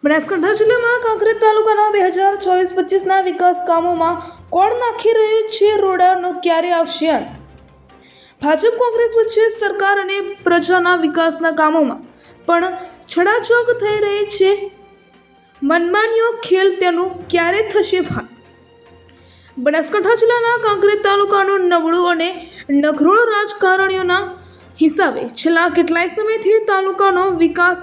બનાસકાંઠા જિલ્લામાં કાંકરેજ તાલુકાના 2024-25ના વિકાસ કામોમાં કોણ નાખી રહ્યું છે રોડાનો ક્યારે આવશે અંત? ભાજપ કોંગ્રેસ વચ્ચે સરકાર અને પ્રજાના વિકાસના કામોમાં પણ છડાચોક થઈ રહી છે. મનમાન્યો ખેલ તેનું ક્યારે થશે ભાન? બનાસકાંઠા જિલ્લાના કાંકરેજ તાલુકાનું નબળું અને નઘરોળ રાજકારણીઓના હિસાબે છેલ્લા કેટલાય સમયથી તાલુકાનો વિકાસ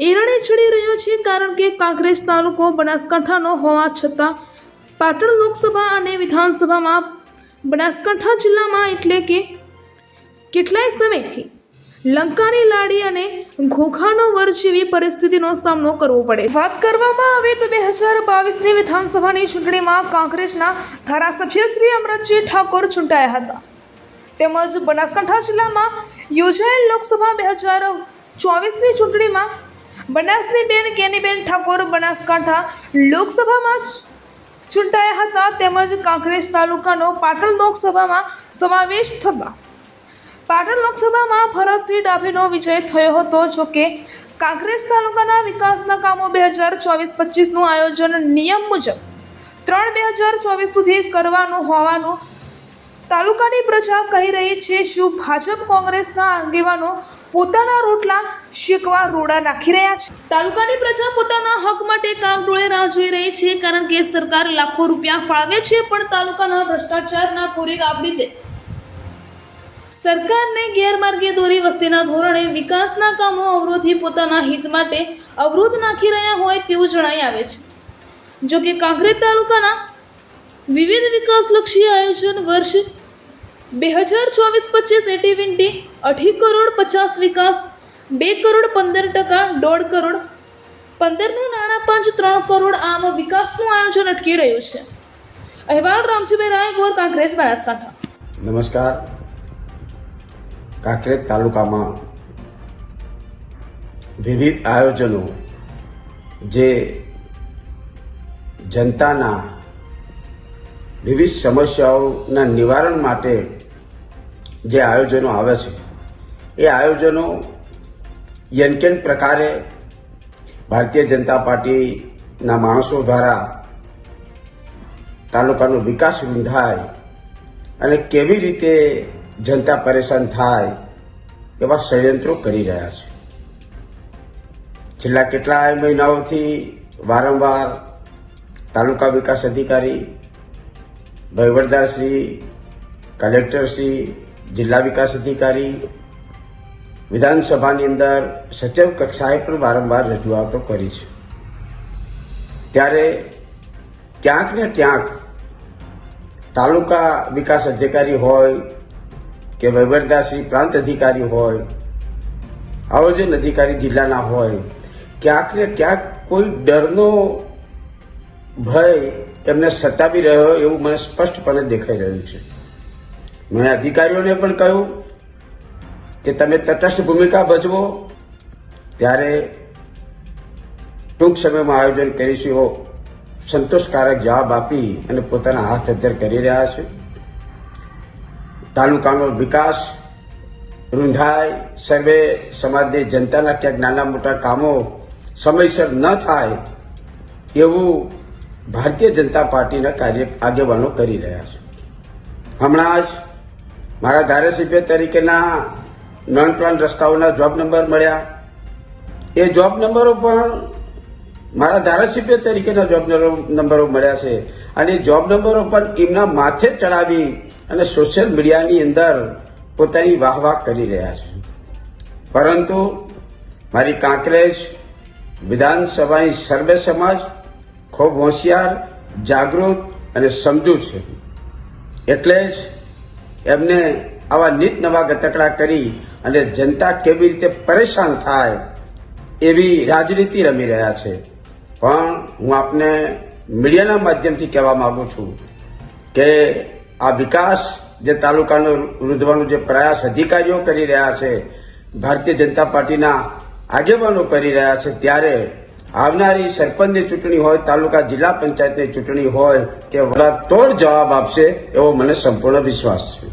એરણે ચડી રહ્યો છે. કારણ કે કાંકરેજ તાલુકો બનાસકાંઠાનો હોવા છતાં પાટણ લોકસભા અને વિધાનસભામાં બનાસકાંઠા જિલ્લામાં એટલે કે કેટલાય સમયથી લંકાની લાડી અને ઘોઘાનો વર જેવી પરિસ્થિતિનો સામનો કરવો પડે. વાત કરવામાં આવે તો 2022ની વિધાનસભાની ચૂંટણીમાં કાંકરેજના ધારાસભ્ય શ્રી અમરતજી ઠાકોર ચૂંટાયા હતા. તેમજ બનાસકાંઠા જિલ્લામાં યોજાયેલ લોકસભા 2024ની ચૂંટણીમાં બનાસની બેન કેનીબેન ઠાકોર બનાસકાંઠા લોકસભામાં ચૂંટાયા હતા. તેમજ કાંકરેજ તાલુકાનો પાટણ લોકસભામાં સમાવેશ થતા પાટણ લોકસભામાં ભરતસિંહ ડાભીનો વિજય થયો હતો. જોકે કાંકરેજ તાલુકાના વિકાસના કામો 2024-25નું આયોજન નિયમ મુજબ 3/2024 સુધી કરવાનું હોવાનું તાલુકાની પ્રજા કહી રહી છે. શું ભાજપ કોંગ્રેસના આગેવાનો પોતાના રોટલા શેકવા રોડા નાખી રહ્યા છે? તાલુકાની પ્રજા પોતાના હક માટે કાગડોળે રાહ જોઈ રહી છે. કારણ કે સરકાર લાખો રૂપિયા ફાળવે છે પણ તાલુકાના ભ્રષ્ટાચારના પૂરી ગાબડી છે. સરકારને ગેરમાર્ગે દોરી વસ્તીના ધોરણે વિકાસના કામો અવરોધી પોતાના હિત માટે અવરોધ નાખી રહ્યા હોય તેવું જણાઈ આવે છે. જોકે કાંકરેજ તાલુકાના વિવિધ વિકાસલક્ષી આયોજન વર્ષ 2024-25 એટીવીટી 8 કરોડ 50 વિકાસ 2 કરોડ 15%, 1.5 કરોડ 15નું નાણાં પંચ 3 કરોડ આમ વિકાસનું આયોજન અટકી રહ્યું છે. અહેવાલ રામજીભાઈ રાયગોર, કાંકરેજ, બનાસકાંઠા. નમસ્કાર. કાંકરેજ તાલુકામાં વિવિધ આયોજનો જે જનતાના વિવિધ સમસ્યાઓના નિવારણ માટે જે આયોજનો આવે છે એ આયોજનો યનકેન પ્રકારે ભારતીય જનતા પાર્ટીના માણસો દ્વારા તાલુકાનો વિકાસ રૂંધાય અને કેવી રીતે જનતા પરેશાન થાય એવા ષડયંત્રો કરી રહ્યા છે. છેલ્લા કેટલાય મહિનાઓથી વારંવાર તાલુકા વિકાસ અધિકારી, વહીવટદારશ્રી, કલેક્ટરશ્રી, જિલ્લા વિકાસ અધિકારી, વિધાનસભાની અંદર સચિવ કક્ષાએ પણ વારંવાર રજૂઆતો કરી છે. ત્યારે ક્યાંક ને ક્યાંક તાલુકા વિકાસ અધિકારી હોય કે વહીવટદારશ્રી, પ્રાંત અધિકારી હોય, આયોજન અધિકારી જિલ્લાના હોય, ક્યાંક ને ક્યાંક કોઈ ડરનો ભય એમને સતાવી રહ્યો એવું મને સ્પષ્ટપણે દેખાઈ રહ્યું છે. મેં અધિકારીઓને પણ કહ્યું કે તમે તટસ્થ ભૂમિકા ભજવો, ત્યારે ટૂંક સમયમાં આયોજન કરીશું એવો સંતોષકારક જવાબ આપી અને પોતાના હાથ અધ્ધર કરી રહ્યા છે. તાલુકાનો વિકાસ રૂંધાય, સર્વે સમાજની જનતાના ક્યાંક નાના મોટા કામો સમયસર ન થાય એવું ભારતીય જનતા પાર્ટીના આગેવાનો કરી રહ્યા છે. હમણાં જ મારા ધારાસભ્ય તરીકેના નોન પ્લાન રસ્તાઓના જોબ નંબર મળ્યા. એ જોબ નંબરો પણ મારા ધારાસભ્ય તરીકેના જોબ નંબરો મળ્યા છે અને જોબ નંબરો પણ એમના માથે ચડાવી અને સોશિયલ મીડિયાની અંદર પોતાની વાહવાહ કરી રહ્યા છે. પરંતુ મારી કાંકરેજ વિધાનસભાની સર્વે સમાજ ખૂબ હોશિયાર, જાગૃત અને સમજુ છે. એટલે જ એમને આવા નીત નવા ગતકડા કરી અને જનતા કેવી રીતે પરેશાન થાય એવી રાજનીતિ રમી રહ્યા છે. પણ હું આપને મીડિયાના માધ્યમથી કહેવા માંગુ છું કે આ વિકાસ જે તાલુકાનો રૂંધવાનો જે પ્રયાસ અધિકારીઓ કરી રહ્યા છે, ભારતીય જનતા પાર્ટીના આગેવાનો કરી રહ્યા છે, ત્યારે આવનારી સરપંચની ચૂંટણી હોય, તાલુકા જિલ્લા પંચાયતની ચૂંટણી હોય કે તોડ જવાબ આપશે એવો મને સંપૂર્ણ વિશ્વાસ છે.